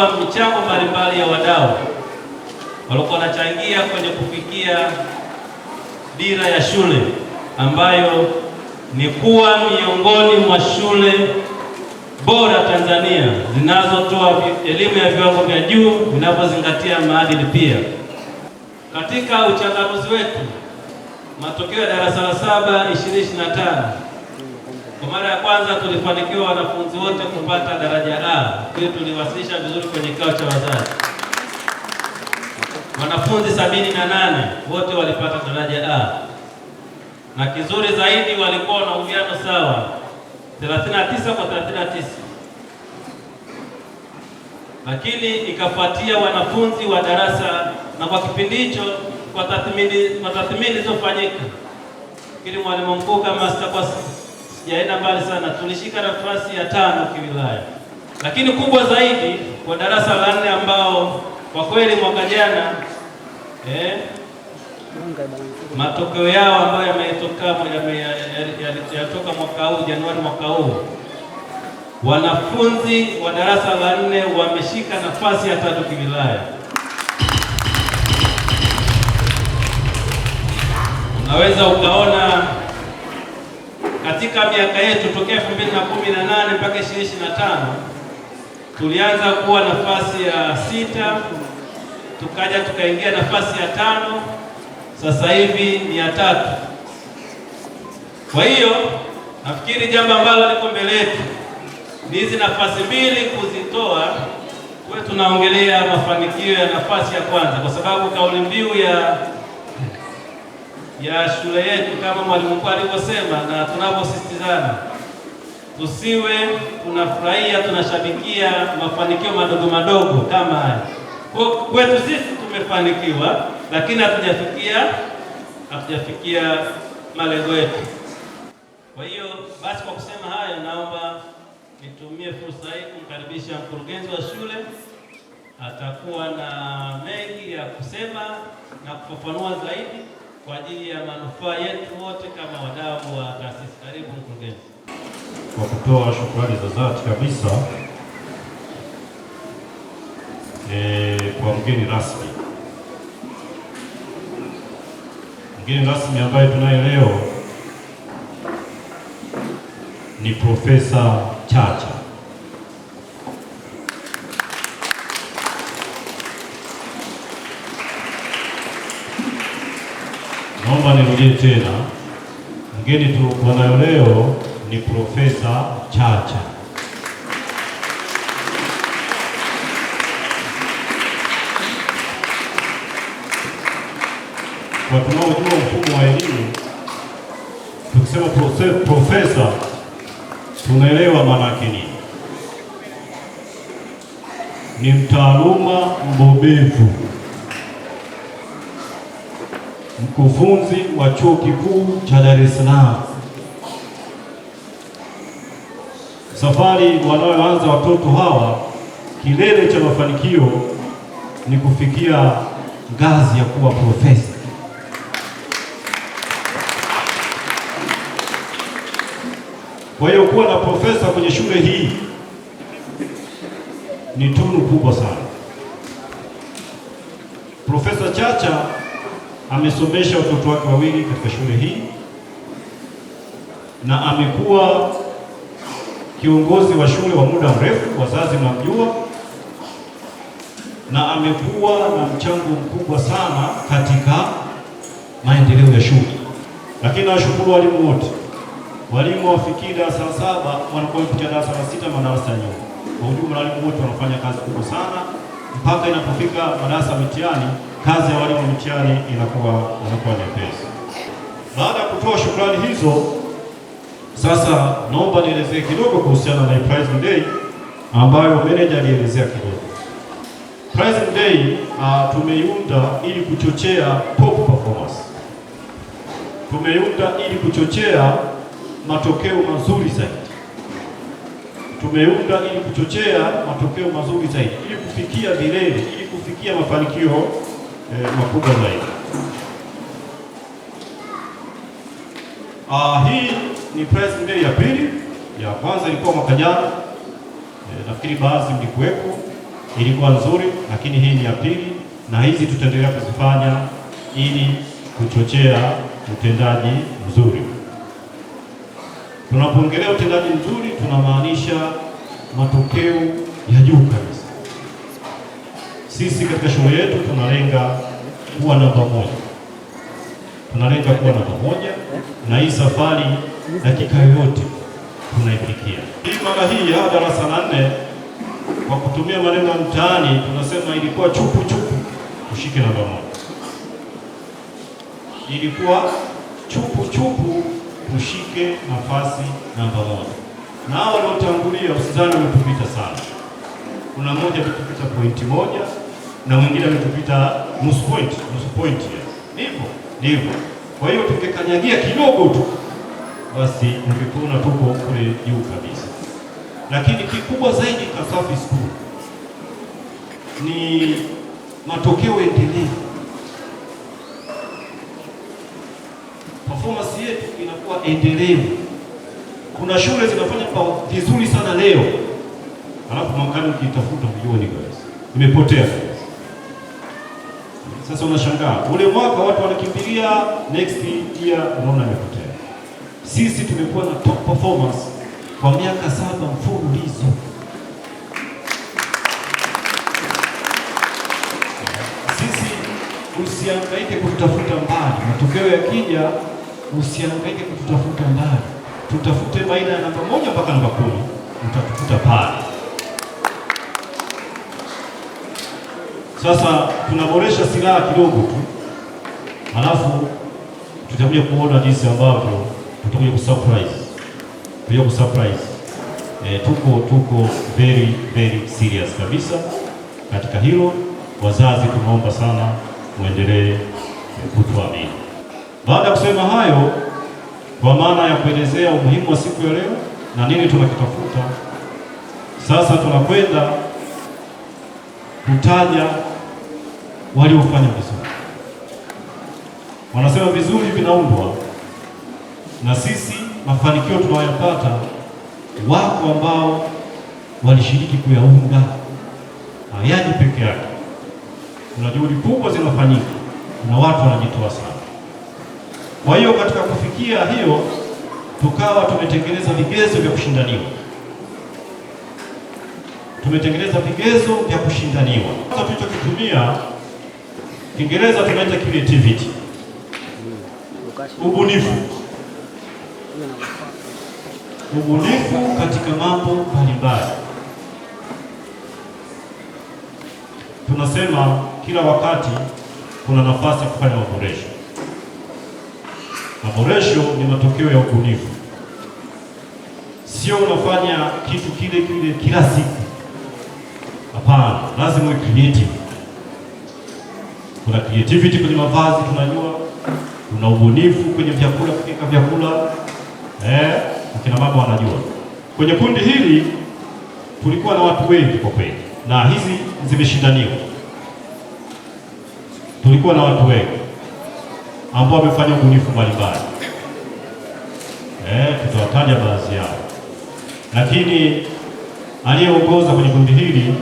kutambua michango mbalimbali ya wadau walikuwa wanachangia kwenye kufikia dira ya shule ambayo ni kuwa miongoni mwa shule bora Tanzania zinazotoa elimu ya viwango vya juu vinavyozingatia maadili pia. Katika uchanganuzi wetu, matokeo ya darasa la 7 2025, kwa mara ya kwanza tulifanikiwa wanafunzi wote kupata daraja A. Kwa tuliwasilisha vizuri kwenye kikao cha wazazi. Wanafunzi 78 wote walipata daraja A, na kizuri zaidi walikuwa na uwiano sawa 39 kwa 39. Lakini ikafuatia wanafunzi wa darasa, na kwa kipindi hicho kwa tathmini zilizofanyika, lakini mwalimu mkuu, kama sitakuwa sijaenda mbali sana, tulishika nafasi ya 5 kiwilaya. Lakini kubwa zaidi kwa darasa la 4 ambao kwa kweli mwaka jana matokeo yao ambayo yatoka mwaka huu Januari mwaka huu, wanafunzi wa darasa la 4 wameshika nafasi ya 3 kiwilaya. Unaweza ukaona katika miaka yetu tokea 2018 mpaka 2025 tulianza kuwa nafasi ya 6, tukaja tukaingia nafasi ya 5, sasa hivi ni ya 3. Kwa hiyo nafikiri jambo ambalo liko mbele yetu ni hizi nafasi mbili kuzitoa, kwa tunaongelea mafanikio ya nafasi ya kwanza, kwa sababu kauli mbiu ya shule yetu kama mwalimu mkuu alivyosema na tunavyosisitizana, tusiwe tunafurahia tunashabikia mafanikio madogo madogo kama haya. Kwetu sisi tumefanikiwa, lakini hatujafikia malengo yetu. Kwa hiyo basi, kwa kusema hayo, naomba nitumie fursa hii kumkaribisha mkurugenzi wa shule. Atakuwa na mengi ya kusema na kufafanua zaidi kwa ajili ya manufaa yetu wote kama wadau wa taasisi. Karibu mkurugenzi. Kwa kutoa shukrani za dhati kabisa kwa mgeni rasmi. Mgeni rasmi ambaye tunaye leo ni Profesa Chacha. Naomba nirudie tena, mgeni tuliokuwa nayo leo ni Profesa Chacha. Kwa tunaojua mfumo wa elimu, tukisema profesa tunaelewa maana yake nini. Ni mtaaluma mbobevu, mkufunzi wa Chuo Kikuu cha Dar es Salaam. Safari wanayoanza watoto hawa, kilele cha mafanikio ni kufikia ngazi ya kuwa profesa. Kwa hiyo kuwa na profesa kwenye shule hii ni tunu kubwa sana. Profesa Chacha amesomesha watoto wake wawili katika shule hii na amekuwa kiongozi wa shule wa muda mrefu, wazazi mnamjua, na amekuwa na mchango mkubwa sana katika maendeleo ya shule. Lakini nawashukuru walimu wote. Walimu wafikii darasa la 7 wanakuwa kupitia darasa la 6 na darasa la nyuma. Kwa ujumla walimu wote wanafanya kazi kubwa sana, mpaka inapofika madarasa mitihani, kazi ya walimu mitihani inakuwa nyepesi. Baada ya kutoa shukrani hizo, sasa naomba nielezee kidogo kuhusiana na Pride Day ambayo meneja alielezea kidogo. Pride Day tumeiunda ili kuchochea top performance. Tumeiunda ili kuchochea matokeo mazuri zaidi. Tumeunda ili kuchochea matokeo mazuri zaidi, ili kufikia vilele, ili kufikia mafanikio makubwa zaidi. Hii ni Pride Day ya pili. Ya kwanza ilikuwa mwaka jana, nafikiri baadhi mlikuwepo. ilikuwa nzuri, lakini hii ni ya pili, na hizi tutaendelea kuzifanya ili kuchochea utendaji mzuri. Tunapoongelea utendaji mzuri, tunamaanisha matokeo ya juu kabisa. Sisi katika shule yetu tunalenga kuwa namba moja, na hii safari dakika yoyote tunaifikia. Hii mara hii ya darasa la 4, kwa kutumia maneno ya mtaani tunasema ilikuwa chupu chupu ushike namba moja. Ilikuwa chupu chupu ushike nafasi namba moja. Na hao waliotangulia usizani wametupita sana. Kuna mmoja ametupita pointi moja na mwingine ametupita nusu point. Ndivyo. Kwa hiyo tungekanyagia kidogo tu, basi ungekuona tuko kule juu kabisa. Lakini kikubwa zaidi Kasafi School ni matokeo endelevu. Performance yetu inakuwa endelevu. Kuna shule zinafanya vizuri sana leo, alafu mwakani ukitafuta milioni kabisa imepotea. Sasa unashangaa ule mwaka watu wanakimbilia next year, unaona imepotea. Sisi tumekuwa na top performance kwa miaka 7 mfululizo. Sisi usihangaike kutafuta mbali, matokeo yakija usihangaike kutafuta mbali, tutafute baina ya namba 1 mpaka namba 10, utatafuta pale. Sasa tunaboresha silaha kidogo tu, halafu tutakuja kuona jinsi ambavyo tutakuja kusurprise. Tuko very serious kabisa katika hilo. Wazazi tunaomba sana muendelee kutuamini. Baada ya kusema hayo, kwa maana ya kuelezea umuhimu wa siku ya leo na nini tunakitafuta, sasa tunakwenda kutaja waliofanya vizuri. Wanasema vizuri vinaundwa, na sisi mafanikio tunayopata, wako ambao walishiriki kuyaunga, hayaji peke yake. Kuna juhudi kubwa zinafanyika na watu wanajitoa sana. Kwa hiyo katika kufikia hiyo, tukawa tumetengeneza vigezo vya kushindaniwa. Sasa tulichokitumia Kiingereza tunaita creativity, ubunifu katika mambo mbalimbali. Tunasema kila wakati kuna nafasi ya kufanya maboresho. Maboresho ni matokeo ya ubunifu. Sio unafanya kitu kile kila siku. Hapana, lazima uwe creative. Kuna creativity kwenye mavazi, tunajua. Kuna ubunifu kwenye vyakula, kupika vyakula. Kina mama wanajua. Kwenye kundi hili tulikuwa na watu wengi kwa kweli, na hizi zimeshindaniwa. Tulikuwa na watu wengi ambao wamefanya ubunifu mbalimbali. Tutawataja baadhi yao. Lakini aliyeongoza kwenye kundi hili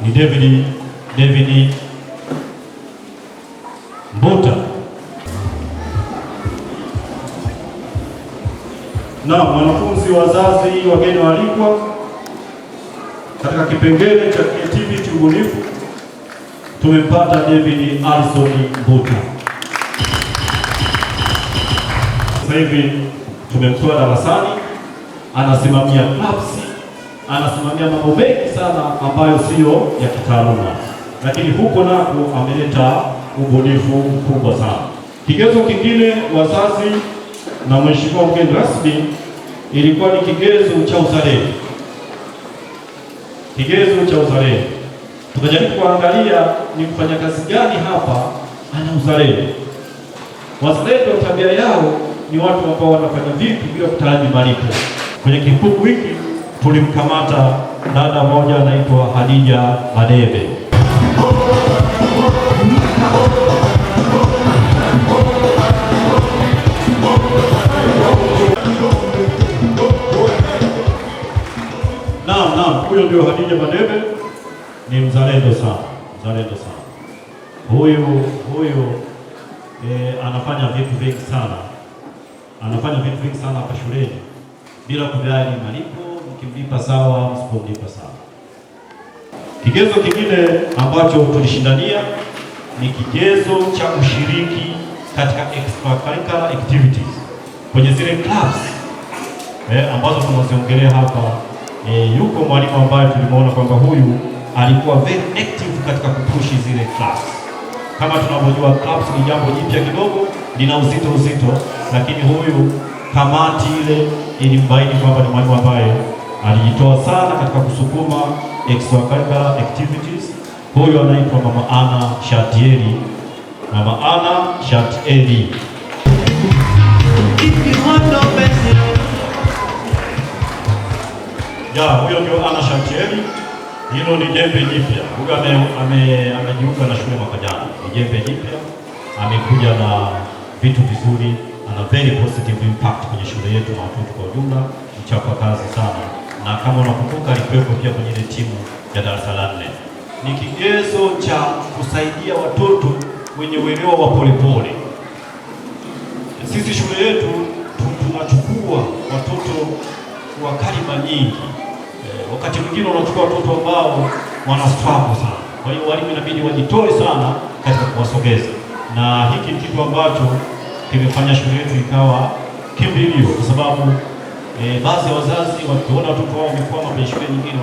ni David Mbuta. Na wanafunzi, wazazi, wageni waalikwa, katika kipengele cha creativity, ubunifu, tumempata David Alison Mbuta. Sasa hivi tumemtoa darasani, anasimamia clubs, anasimamia mambo mengi sana ambayo sio ya kitaaluma, lakini huko nako ameleta ubunifu mkubwa sana. Kigezo kingine, wazazi na mheshimiwa mgeni rasmi, ilikuwa ni kigezo cha uzalendo. Tukajaribu kuangalia ni mfanya kazi gani hapa ana uzalendo. Wazalendo tabia yao ni watu ambao wanafanya vitu bila kutaraji malipo. Kwenye kikundi hiki tulimkamata dada moja anaitwa Hadija Madebe. Naam, huyo ndio Hadija Madebe, ni mzalendo sana, mzalendo sana. Huyu anafanya vitu vingi sana, hapa shuleni bila kujali malipo, mkimlipa sawa, msipomlipa sawa. Kigezo kingine ambacho tulishindania ni kigezo cha ushiriki katika extracurricular activities kwenye zile clubs ambazo tunaziongelea hapa. Yuko mwalimu ambaye tulimuona kwamba huyu alikuwa very active katika kupushi zile clubs. Kama tunavyojua clubs ni jambo jipya kidogo, lina uzito, lakini huyu kamati ile ilimbaini kwamba ni mwalimu ambaye alijitoa sana katika kusukuma extracurricular activities. Huyu anaitwa Mama Ana Shatieli. Mama Ana Shatieli. Huyo ndio Ana Shatieli. Hilo ni jembe jipya. Huyu amejiunga na shule mwaka jana. Ni jembe jipya. Amekuja na vitu vizuri, ana very positive impact kwenye shule yetu na watoto kwa ujumla. Mchapa kazi sana. Na kama unakumbuka alikuwepo pia kwenye ile timu ya darasa la 4. Ni kigezo cha kusaidia watoto wenye uelewa wa polepole. Sisi shule yetu tunachukua watoto wa kaliba nyingi. Wakati mwingine unachukua watoto ambao wana struggle sana. Kwa hiyo walimu inabidi wajitoe sana katika kuwasogeza. Na hiki ni kitu ambacho kimefanya shule yetu ikawa kimbilio, kwa sababu baadhi ya wazazi wakiona watoto wao wamekwama kwenye shule nyingine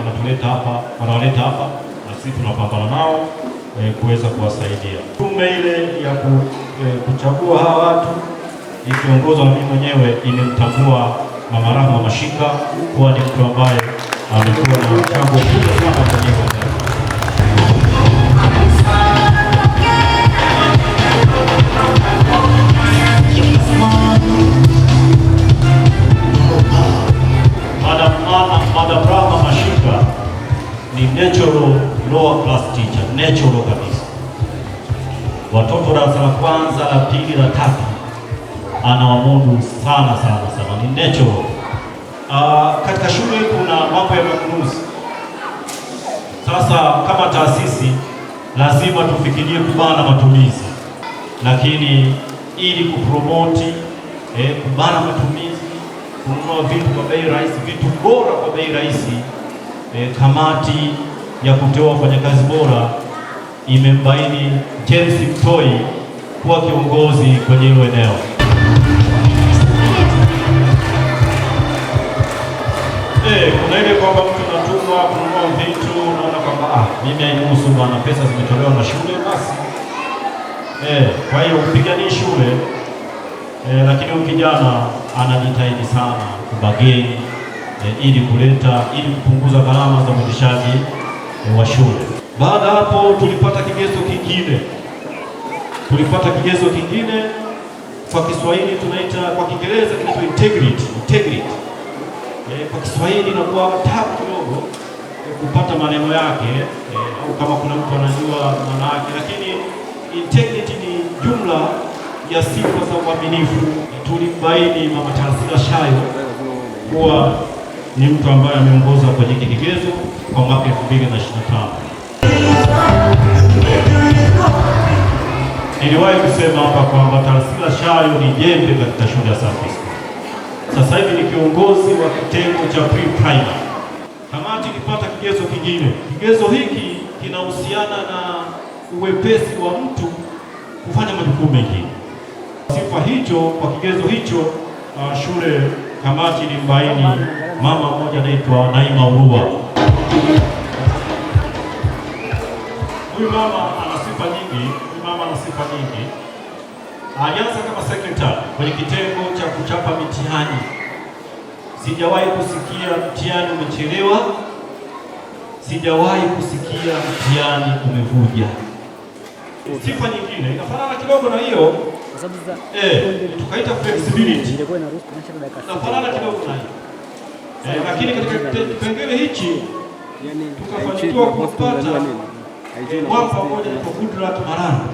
wanawaleta hapa na sisi tunapambana nao kuweza kuwasaidia. Tume ile ya kuchagua hawa watu ikiongozwa na mimi mwenyewe imemtambua Mama Rahma Mashika kuwa ni mtu ambaye amekuwa na mchango mkubwa sana kwenye Madam Rahma Mashika ni natural lower class teacher, natural kabisa. Watoto darasa la kwanza, la pili, la tatu anawamudu sana, ni natural. Katika shule kuna mambo ya manunuzi. Sasa kama taasisi lazima tufikirie kubana matumizi, lakini ili kupromote kubana matumizi, kununua vitu kwa bei rahisi, vitu bora kwa bei rahisi, kamati ya kuteua wafanyakazi bora imembaini James Mtoi kuwa kiongozi kwenye hilo eneo. Kuna ile kwamba mtu anatumwa kununua vitu, unaona kwamba mimi hainihusu bwana, pesa zimetolewa na shule basi. Kwa hiyo upiganie shule, lakini ukijana anajitahidi sana kubageni ili kupunguza gharama za uendeshaji wa shule. Baada hapo tulipata kigezo kingine kwa Kiswahili tunaita, kwa Kiingereza kinaitwa integrity. Kwa Kiswahili inakuwa tabu kidogo kupata maneno yake, au kama kuna mtu anajua maana yake, lakini integrity ni jumla ya sifa za uaminifu. Tulimbaini Mama Tarsila Shayo kuwa ni mtu ambaye ameongoza kwenye kigezo kwa mwaka 2025. Niliwahi kusema hapa kwamba Tarsila Shayo ni jembe katika shule ya Safisco. Sasa hivi ni kiongozi wa kitengo cha pre-primary. Kamati ilipata kigezo kingine. Kigezo hiki kinahusiana na uwepesi wa mtu kufanya majukumu mengine. Kwa kigezo hicho shule kamati ilimbaini mama mmoja anaitwa Naima Urua. Huyu mama ana sifa nyingi. Alianza kama secretary kwenye kitengo cha kuchapa mitihani. Sijawahi kusikia mtihani umechelewa. Sijawahi kusikia mtihani umevuja. Sifa nyingine inafanana kidogo na hiyo. Tukaita flexibility. Inafanana kidogo na hiyo. Lakini katika kipengele hichi tukafanikiwa kupata mwaka mmoja kwa Goodluck Malando.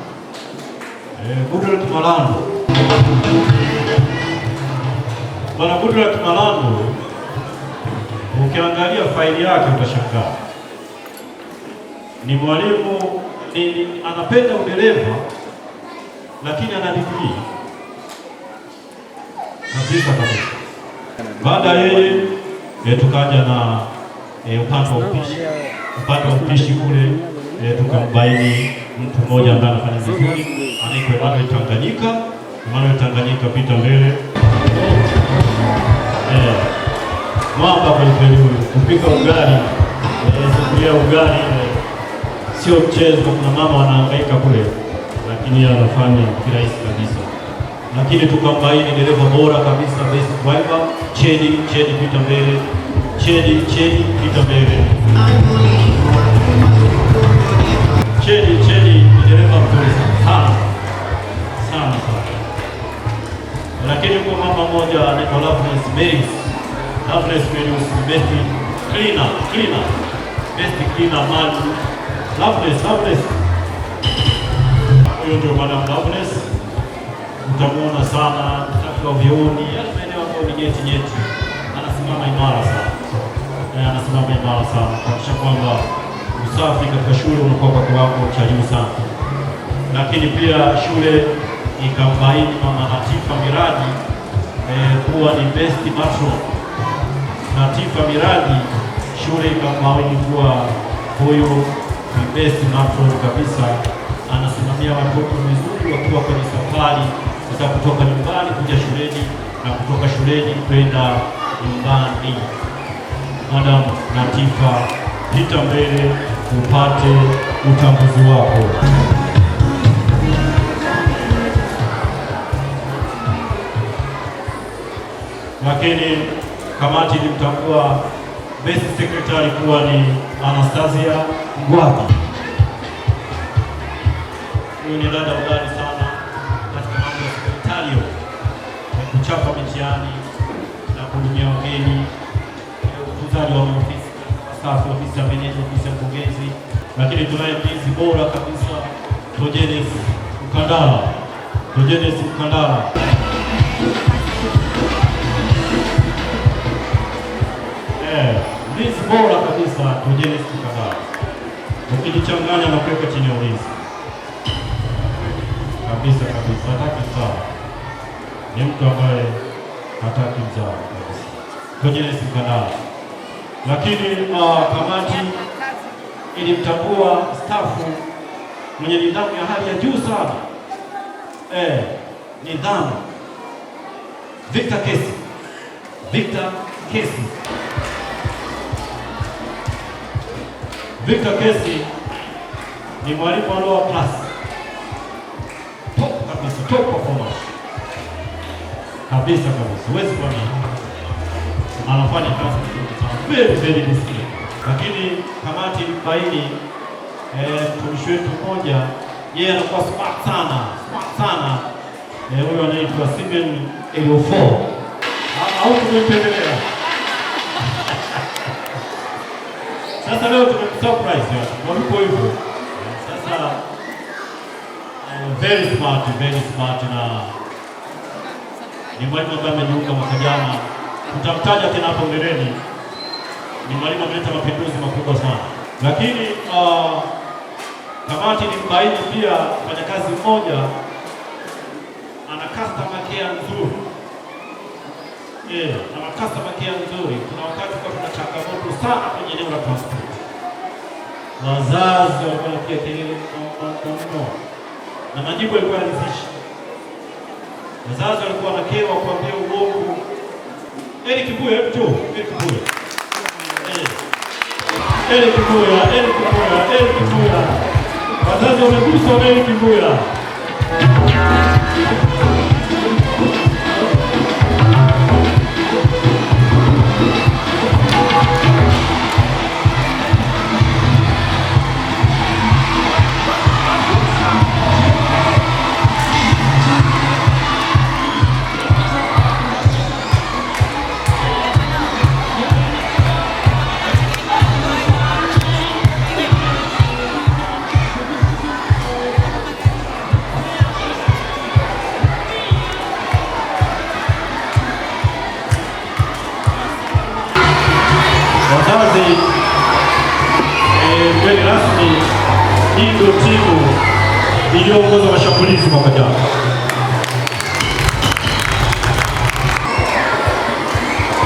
Bwana Goodluck Malando Ukiangalia faili yake utashangaa. Ni mwalimu anapenda udereva lakini ana degree kabisa. Baada yeye tukaja na upande wa upishi kule, tukambaini mtu mmoja ambaye anafanya vizuri, anaitwa Emmanuel Tanganyika. Emmanuel Tanganyika, pita mbele. Mwamba kweli huyu, kupika ugali, sufuria ugali sio mchezo. Kuna mama wanahangaika kule, lakini anafanya kirahisi kabisa. Lakini tukambaini dereva bora kabisa, best driver. Chedi, pita mbele. Chedi, pita mbele. Chedi ni dereva mzuri sana. Lakini kwa mama mmoja anaitwa Loveless Mary, best cleaner man. Loveless. Huyo ndio Madam Loveless. Utamuona sana usafi wa vioni, maeneo ambayo ni nyeti. Anasimama imara sana kuhakikisha kwamba usafi katika shule unakuwa kwa kiwango cha juu sana. Lakini pia shule ikambaini Mama Latifa Miraji kuwa ni best matron. Latifa Miraji, shule ikambaini kuwa huyu ni best matron kabisa. Anasimamia watoto vizuri wakiwa kwenye safari za kutoka nyumbani kuja shuleni na kutoka shuleni kwenda nyumbani. Madam Latifa, pita mbele upate utambuzi wako. Lakini kamati ilimtambua best secretary kuwa ni Anastasia Ngwagi. Huyu ni dada udani sana katika mambo ya sekretario, kuchapa mitihani na kuhudumia wageni, utunzaji wa ofisi, safi, ofisi ya meneja, ofisi ya mkurugenzi. Lakini tunaye mlinzi bora kabisa, Tojenes Mkandala. Mlinzi bora kabisa, Tojenes Mkandala. Ukijichanganya na kuweka chini ya ulinzi kabisa, hataki mzaa. Ni mtu ambaye hataki mzaa kabisa, Tojenes Mkandala. Lakini kamati ilimtambua stafu mwenye nidhamu ya hali ya juu sana, nidhamu, Victor Kesi ni mwalimu wa lower class, top performance kabisa. Huwezi kuamini, anafanya kazi very disciplined. Lakini kamati ilibaini mtumishi wetu mmoja, yeye anakuwa smart sana. Huyo anaitwa Simeon Elofo, au tumependelea. Sasa leo tumemsurprise waliko hivyo. Sasa very smart na ni mwalimu ambaye amejiunga mwaka jana. Tutamtaja tena hapo mbeleni. Ni mwalimu ameleta mapinduzi makubwa sana. Lakini kamati ilimbaini pia mfanyakazi mmoja ana customer care nzuri. Ana customer care nzuri. Kuna wakati kwa kuna changamoto sana kwenye eneo la transport. Wazazi walikuwa wanapiga kelele mno. Na majibu yalikuwa yanaridhisha. Wazazi walikuwa wanakewa kuambia uongo. Eric Kibuya. Wazazi wameguswa na Eric Kibuya. timu iliyoongoza mashambulizi mwaka jana.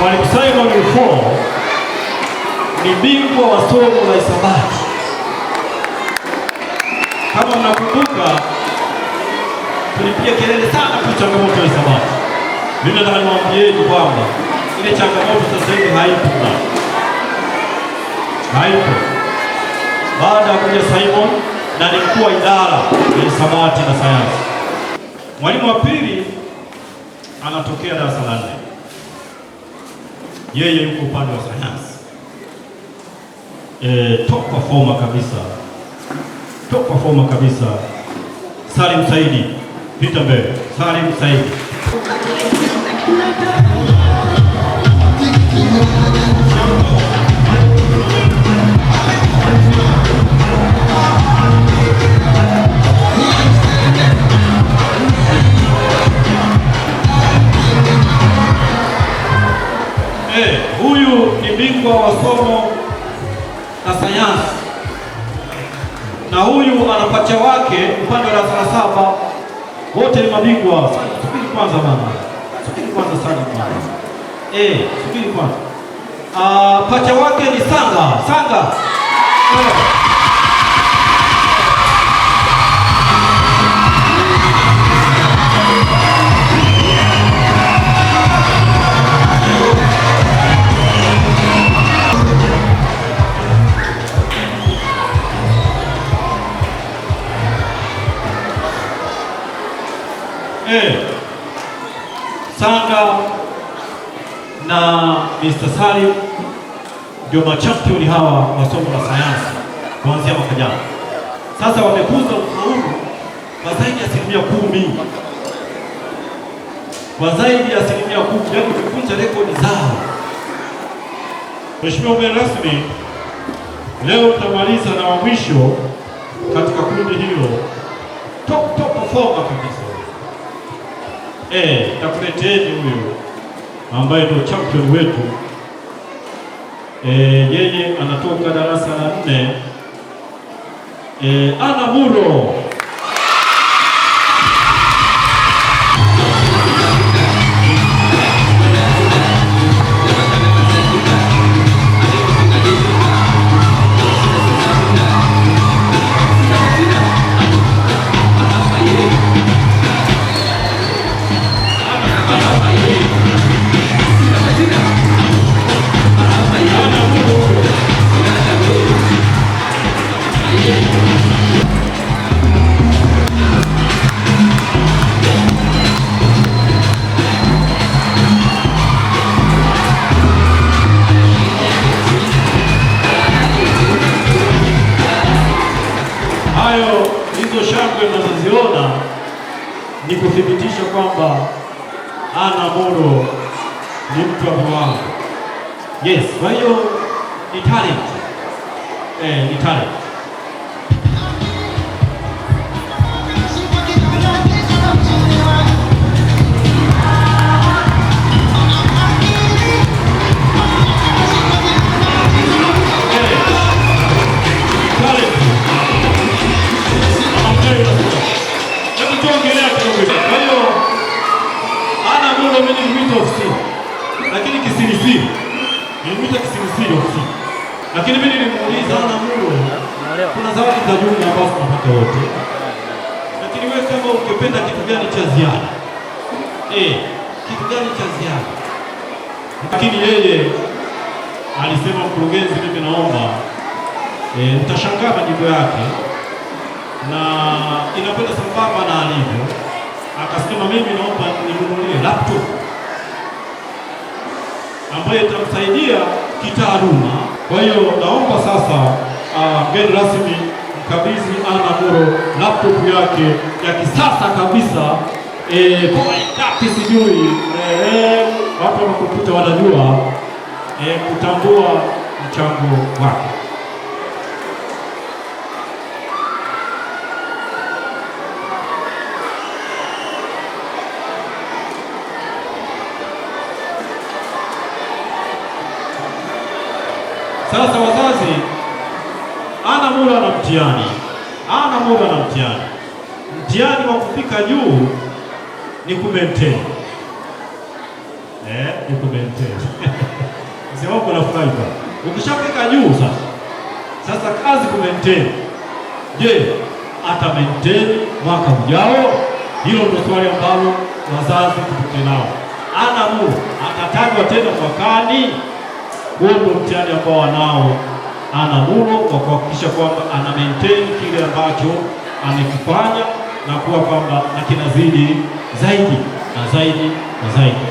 Mwalimu Simon Rufo ni bingwa wa somo la hisabati. Kama mnakumbuka, tulipiga kelele sana kwa changamoto ya hisabati. Mimi nataka niwaambieni kwamba ile changamoto sasa hivi haipo. Baada ya kuja Simon na ni mkuu wa idara ya hisabati na sayansi. Mwalimu wa pili anatokea darasa la 4. Yeye yuko upande wa sayansi. Top performer kabisa. Salim Saidi, pita mbele. Salim Saidi. Huyu ni bingwa wa somo la sayansi, na huyu ana pacha wake upande wa darasa la 7. Wote ni mabingwa. Subiri kwanza bana, subiri kwanza sana bana. Subiri kwanza. Pacha wake ni Sanga. Sanga na Mr. Salim ndio machampioni hawa wa somo la sayansi kuanzia mwaka jana. Sasa wamekuza ufaulu kwa zaidi ya 10%. Kwa zaidi ya 10%, yaani kukunja rekodi zao. Mheshimiwa mgeni rasmi, leo tutamaliza na wa mwisho katika kundi hilo. Top performer kabisa. Takuleteni huyo ambaye ndio champion wetu. Yeye anatoka darasa la 4. Ana Muro. Hizo shangwe mnazoziona ni kuthibitisha kwamba Ana Muro ni mtu wa viwango. Yes, kwa hiyo ni talent. Ni talent. Lakini kisirisiri. Nilimwita kisirisiri ofisi. Lakini mimi nilimuuliza Ana Muro, kuna zawadi za jumla ambazo tunapata wote. Lakini wewe kama ungependa kitu gani cha ziada? Kitu gani cha ziada? Lakini yeye alisema, mkurugenzi, mimi naomba utashangaa majibu yake na inapenda sambamba na alivyo. Akasema mimi naomba ninunulie laptop ambayo itamsaidia kitaaluma. Kwa hiyo naomba sasa mgeni rasmi mkabidhi Ana Muro laptop yake ya kisasa kabisa. Kwa sijui watu wa kompyuta wanajua kutambua mchango wake. Sasa wazazi, Ana Muro ana mtihani. Ana changamoto na mtihani. Mtihani wa kufika juu ni kumaintain. Ni kumaintain. Sema uko nafurahi kwa. Ukishafika juu sasa kazi kumaintain. Je, ata maintain mwaka ujao? Hilo ndio swali ambalo wazazi tuko nao. Ana Nuru atatajwa tena mwakani? Huo ndio mtihani ambao wanao Ana Nuru kwa kuhakikisha kwamba ana maintain kile ambacho amekifanya na kuwa kwamba akinazidi zaidi na zaidi na zaidi.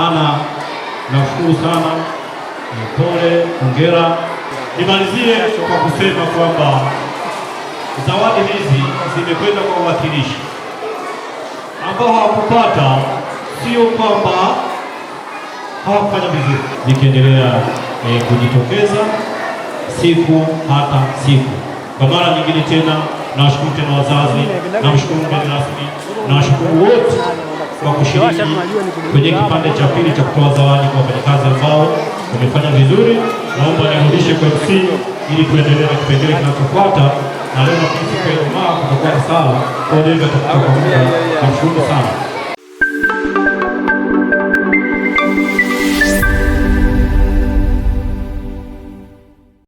Ana, nakushukuru sana, pole, hongera. Nimalizie kwa kusema kwamba zawadi hizi zimekwenda kwa uwakilishi ambao hawakupata, sio kwamba hawakufanya vizuri, nikiendelea kujitokeza siku hata siku. Kwa mara nyingine tena nawashukuru tena wazazi, namshukuru mgeni rasmi, nawashukuru wote kwa kushiriki kwenye kipande cha pili cha kutoa zawadi kwa wafanyakazi ambao wamefanya vizuri. Naomba nirudishe kwa MC ili tuendelee na kipengele kinachofuata, na leo na siku ya Ijumaa kutakuwa na sala kwa dega kutoka kwa Mungu. Namshukuru sana.